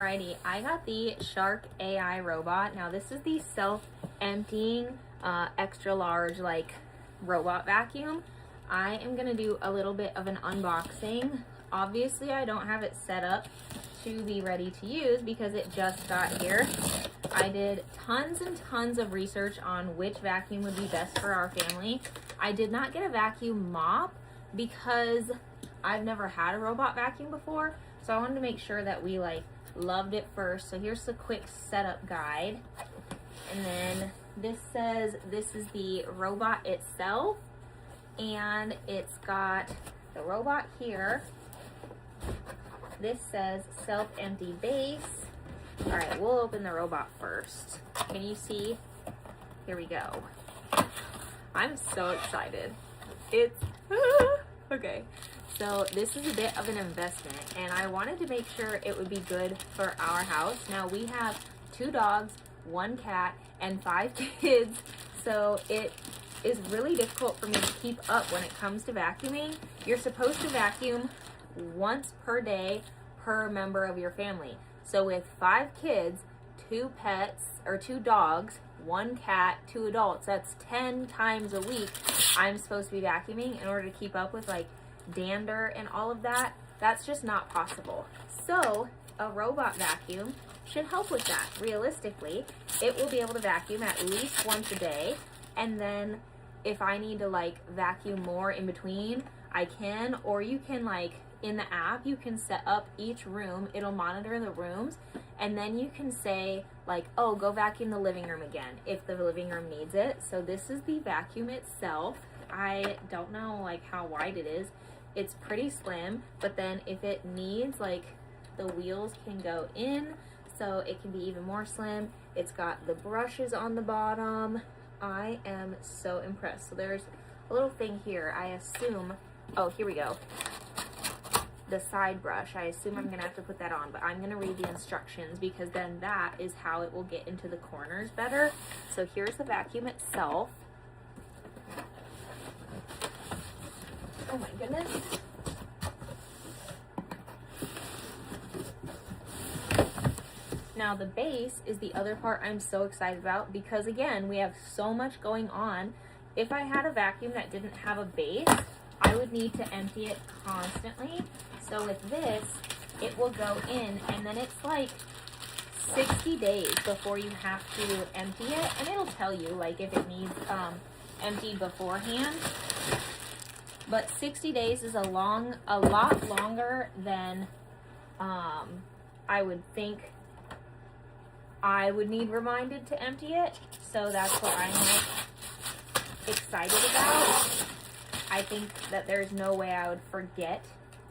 Alrighty, I got the Shark AI robot. Now this is the self-emptying extra large robot vacuum. I am gonna do a little bit of an unboxing. Obviously I don't have it set up to be ready to use because it just got here. I did tons and tons of research on which vacuum would be best for our family. I did not get a vacuum mop because I've never had a robot vacuum before, so I wanted to make sure that we loved it first. So here's the quick setup guide, and then this says this is the robot itself, and it's got the robot here. This says self-empty base. All right, we'll open the robot first. Can you see? Here we go. I'm so excited. It's okay. So this is a bit of an investment, and I wanted to make sure it would be good for our house. Now we have 2 dogs, 1 cat, and 5 kids, so it is really difficult for me to keep up when it comes to vacuuming. You're supposed to vacuum once per day per member of your family. So with 5 kids, 2 pets, or 2 dogs, 1 cat, 2 adults, that's 10 times a week I'm supposed to be vacuuming in order to keep up with dander and all of that. That's just not possible. So a robot vacuum should help with that. Realistically, it will be able to vacuum at least once a day, and then if I need to vacuum more in between, I can. Or you can in the app you can set up each room, it'll monitor the rooms, and then you can say oh, go vacuum the living room again if the living room needs it. So this is the vacuum itself. I don't know how wide it is. It's pretty slim, but then if it needs, the wheels can go in, so it can be even more slim. It's got the brushes on the bottom. I am so impressed. So there's a little thing here. I assume, oh, here we go. The side brush. I assume I'm gonna have to put that on, but I'm gonna read the instructions because then that is how it will get into the corners better. So here's the vacuum itself. Oh my goodness. Now the base is the other part I'm so excited about because again, we have so much going on. If I had a vacuum that didn't have a base, I would need to empty it constantly. So with this, it will go in, and then it's 60 days before you have to empty it, and it'll tell you if it needs emptied beforehand. But 60 days is a lot longer than I would think I would need reminded to empty it. So that's what I'm excited about. I think that there's no way I would forget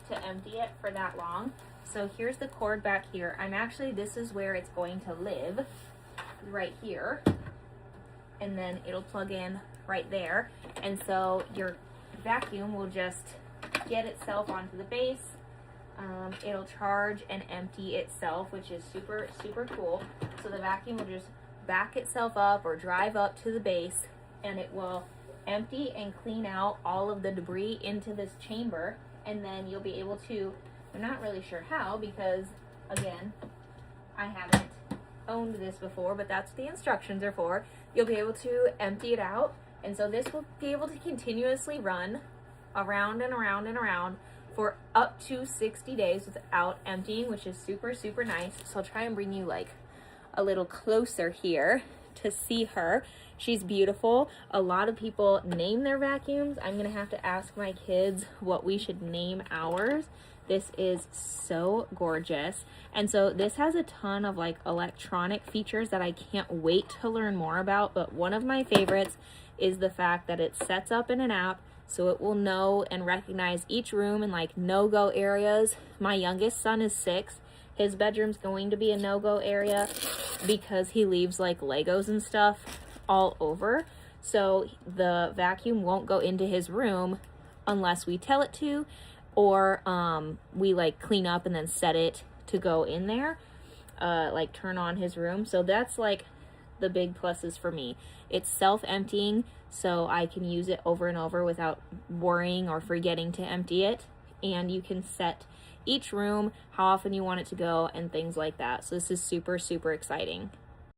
to empty it for that long. So here's the cord back here. This is where it's going to live, right here. And then it'll plug in right there. And so your vacuum will just get itself onto the base. It'll charge and empty itself, which is super, super cool. So the vacuum will just back itself up or drive up to the base, and it will empty and clean out all of the debris into this chamber. And then you'll be able to, I'm not really sure how because again, I haven't owned this before, but that's what the instructions are for. You'll be able to empty it out. And so this will be able to continuously run around and around and around for up to 60 days without emptying, which is super, super nice. So I'll try and bring you a little closer here to see her. She's beautiful. A lot of people name their vacuums. I'm gonna have to ask my kids what we should name ours. This is so gorgeous. And so this has a ton of electronic features that I can't wait to learn more about. But one of my favorites is the fact that it sets up in an app, so it will know and recognize each room and no-go areas. My youngest son is 6. His bedroom's going to be a no-go area because he leaves Legos and stuff all over. So the vacuum won't go into his room unless we tell it to, or we clean up and then set it to go in there, turn on his room. So that's the big pluses for me. It's self-emptying, so I can use it over and over without worrying or forgetting to empty it. And you can set each room, how often you want it to go, and things like that. So this is super, super exciting.